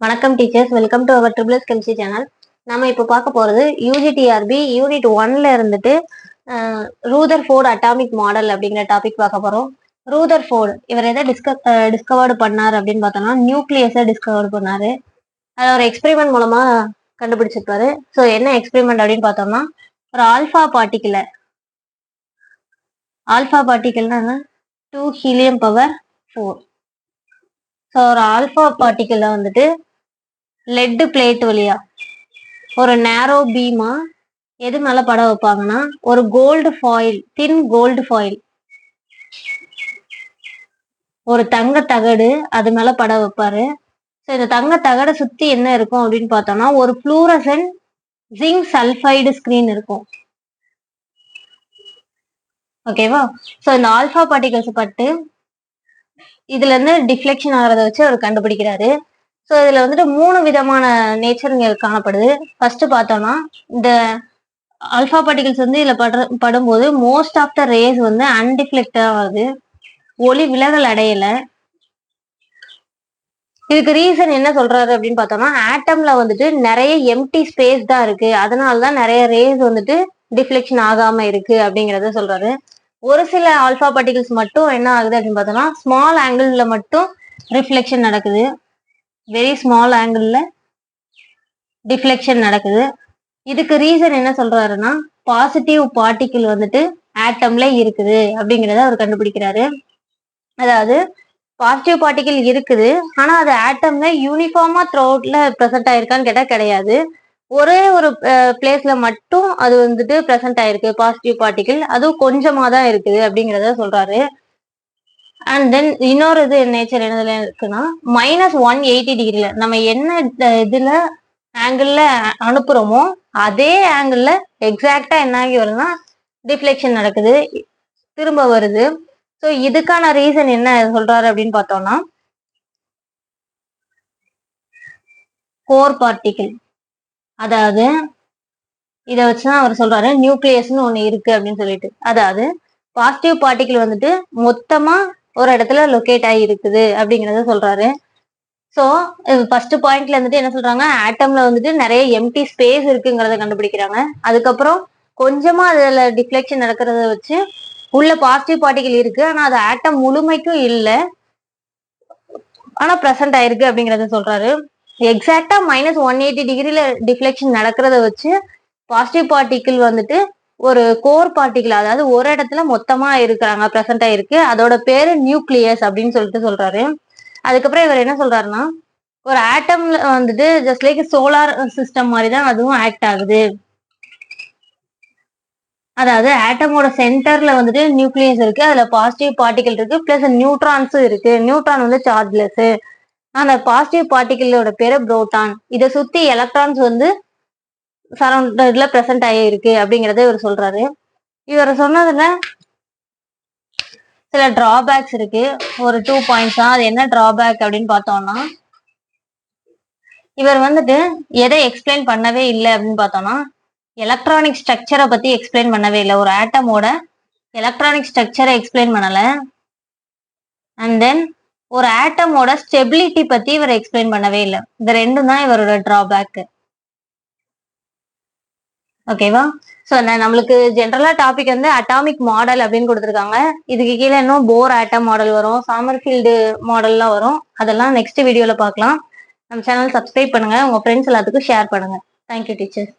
வணக்கம் teachers, welcome to our triple S chemistry channel. நம்ம இப்போ பார்க்க போகிறது யூஜிடிஆர்பி யூனிட் 1ல இருந்துட்டு ரூதர்ஃபோர்ட் அட்டாமிக் மாடல் அப்படிங்கிற டாபிக் பார்க்க போகிறோம். ரூதர்ஃபோர்ட் இவர் எதை டிஸ்கவர்டு பண்ணார் அப்படின்னு பார்த்தோம்னா நியூக்ளியஸை டிஸ்கவர் பண்ணாரு. அதை ஒரு எக்ஸ்பெரிமெண்ட் மூலமாக கண்டுபிடிச்சிருப்பாரு. ஸோ என்ன எக்ஸ்பெரிமெண்ட் அப்படின்னு பார்த்தோம்னா ஒரு ஆல்ஃபா பார்ட்டிக்கல்னா 2 ஹீலியம் பவர் 4. ஸோ ஒரு ஆல்ஃபா பார்ட்டிக்கல்ல வந்துட்டு லெட் பிளேட் வழியா ஒரு நேரோ பீமா எது மேல பட வைப்பாங்கன்னா ஒரு கோல்டு ஃபாயில், தின் கோல்டு ஃபாயில், ஒரு தங்க தகடு அது மேல பட வைப்பாரு. ஸோ இந்த தங்க தகடை சுத்தி என்ன இருக்கும் அப்படின்னு பார்த்தோம்னா ஒரு ஃப்ளூரசன்ட் ஜிங்க் சல்ஃபைடு ஸ்கிரீன் இருக்கும். ஓகேவா? ஸோ இந்த ஆல்ஃபா பார்ட்டிகல்ஸ் பட்டு இதுல இருந்து டிஃப்ளெக்ஷன் ஆகிறத வச்சு அவர் கண்டுபிடிக்கிறாரு. ஸோ இதுல வந்துட்டு 3 விதமான நேச்சருங்க காணப்படுது. ஃபர்ஸ்ட் பார்த்தோம்னா இந்த ஆல்ஃபா பார்ட்டிகல்ஸ் வந்து இதுல படும்போது மோஸ்ட் ஆஃப் த ரேஸ் வந்து அன்டிஃப்ளெக்டா ஆகுது, ஒளி விலகல் அடையல. இதுக்கு ரீசன் என்ன சொல்றாரு அப்படின்னு பார்த்தோம்னா ஆட்டம்ல வந்துட்டு நிறைய எம்டி ஸ்பேஸ் தான் இருக்கு, அதனாலதான் நிறைய ரேஸ் வந்துட்டு டிஃப்ளெக்ஷன் ஆகாம இருக்கு அப்படிங்கறத சொல்றாரு. ஒரு சில ஆல்ஃபா பார்ட்டிகல்ஸ் மட்டும் என்ன ஆகுது அப்படின்னு பார்த்தோம்னா ஸ்மால் ஆங்கிள் மட்டும் ரிஃப்ளெக்ஷன் நடக்குது, வெரி ஸ்மால் ஆங்கிள் டிஃப்ளெக்ஷன் நடக்குது. இதுக்கு ரீசன் என்ன சொல்றாருன்னா பாசிட்டிவ் பார்ட்டிகிள் வந்துட்டு ஆட்டம்ல இருக்குது அப்படிங்கிறத அவர் கண்டுபிடிக்கிறாரு. அதாவது பாசிட்டிவ் பார்ட்டிகிள் இருக்குது, ஆனா அது ஆட்டம்ல யூனிஃபார்மா த்ரோட்ல ப்ரெசென்ட் ஆயிருக்கான்னு கேட்டா கிடையாது. ஒரே ஒரு பிளேஸ்ல மட்டும் அது வந்துட்டு ப்ரெசென்ட் ஆயிருக்கு பாசிட்டிவ் பார்ட்டிகிள், அதுவும் கொஞ்சமா தான் இருக்குது அப்படிங்கிறத சொல்றாரு. அண்ட் தென் இன்னொரு இது நேச்சர் என்னதுல இருக்குன்னா -180 டிகிரில நம்ம என்ன இதுல ஆங்கிள் அனுப்புறோமோ அதே ஆங்கிள் எக்ஸாக்டா என்ன ஆகி வருதுன்னா டிஃப்ளெக்ஷன் நடக்குது, திரும்ப வருது. ஸோ இதுக்கான ரீசன் என்ன சொல்றாரு அப்படின்னு பார்த்தோம்னா கோர் பார்ட்டிகிள், அதாவது இதை வச்சுதான் அவர் சொல்றாரு நியூக்ளியஸ்னு ஒண்ணு இருக்கு அப்படின்னு சொல்லிட்டு. அதாவது பாசிட்டிவ் பார்ட்டிகிள் வந்துட்டு மொத்தமா ஒரு இடத்துல லொக்கேட் ஆகி இருக்குது அப்படிங்கறத சொல்றாரு. ஸோ ஃபர்ஸ்ட் பாயிண்ட்ல இருந்துட்டு என்ன சொல்றாங்க, ஆட்டம்ல வந்துட்டு நிறைய எம்டி ஸ்பேஸ் இருக்குங்கிறத கண்டுபிடிக்கிறாங்க. அதுக்கப்புறம் கொஞ்சமா அதுல டிஃப்ளெக்ஷன் நடக்கிறத வச்சு உள்ள பாசிட்டிவ் பார்ட்டிகிள் இருக்கு, ஆனா அது ஆட்டம் முழுமைக்கும் இல்லை, ஆனா ப்ரெசென்ட் ஆயிருக்கு அப்படிங்கறத சொல்றாரு. எக்ஸாக்டா -180 டிகிரில டிஃப்ளெக்ஷன் நடக்கிறத வச்சு பாசிட்டிவ் பார்ட்டிகிள் வந்துட்டு ஒரு கோர் பார்ட்டிகிள், அதாவது ஒரு இடத்துல மொத்தமா இருக்கிறாங்க, ப்ரெசென்ட் ஆயிருக்கு, அதோட பேரு நியூக்ளியஸ் அப்படின்னு சொல்லிட்டு சொல்றாரு. அதுக்கப்புறம் இவர் என்ன சொல்றாருன்னா ஒரு ஆட்டம்ல வந்துட்டு ஜஸ்ட் லைக் சோலார் சிஸ்டம் மாதிரி தான் அதுவும் ஆக்ட் ஆகுது. அதாவது ஆட்டமோட சென்டர்ல வந்துட்டு நியூக்ளியஸ் இருக்கு, அதுல பாசிட்டிவ் பார்ட்டிகிள் இருக்கு, பிளஸ் நியூட்ரான்ஸும் இருக்கு. நியூட்ரான் வந்து சார்ஜ்லெஸ், அந்த பாசிட்டிவ் பார்ட்டிகிளோட பேரு புரோட்டான். இதை சுத்தி எலக்ட்ரான்ஸ் வந்து சரௌண்டட்ல பிரசன்ட் ஆகி இருக்கு அப்படிங்கறத இவர் சொல்றாரு. இவர் சொன்னதுல சில டிராபேக்ஸ் இருக்கு, ஒரு 2 பாயிண்ட்ஸ் தான். அது என்ன டிராபேக் அப்படின்னு பார்த்தோம்னா இவர் வந்துட்டு எதை எக்ஸ்பிளைன் பண்ணவே இல்லை அப்படின்னு பார்த்தோம்னா எலக்ட்ரானிக் ஸ்ட்ரக்சரை பத்தி எக்ஸ்பிளைன் பண்ணவே இல்லை. ஒரு ஆட்டமோட எலக்ட்ரானிக் ஸ்ட்ரக்சரை எக்ஸ்பிளைன் பண்ணல. அண்ட் தென் ஒரு ஆட்டமோட ஸ்டெபிலிட்டி பத்தி இவர் எக்ஸ்பிளைன் பண்ணவே இல்லை. இந்த ரெண்டும் தான் இவரோட டிராபேக். ஓகேவா? ஸோ நம்மளுக்கு ஜென்ரலா டாபிக் வந்து அட்டாமிக் மாடல் அப்படின்னு கொடுத்துருக்காங்க. இதுக்கு கீழே இன்னும் போர் ஆட்டம் மாடல் வரும், சாமர்ஃபீல்டு மாடல்லாம் வரும். அதெல்லாம் நெக்ஸ்ட் வீடியோல பார்க்கலாம். நம்ம சேனல் சப்ஸ்கிரைப் பண்ணுங்க, உங்க ஃப்ரெண்ட்ஸ் எல்லாத்துக்கும் ஷேர் பண்ணுங்க. Thank you teacher.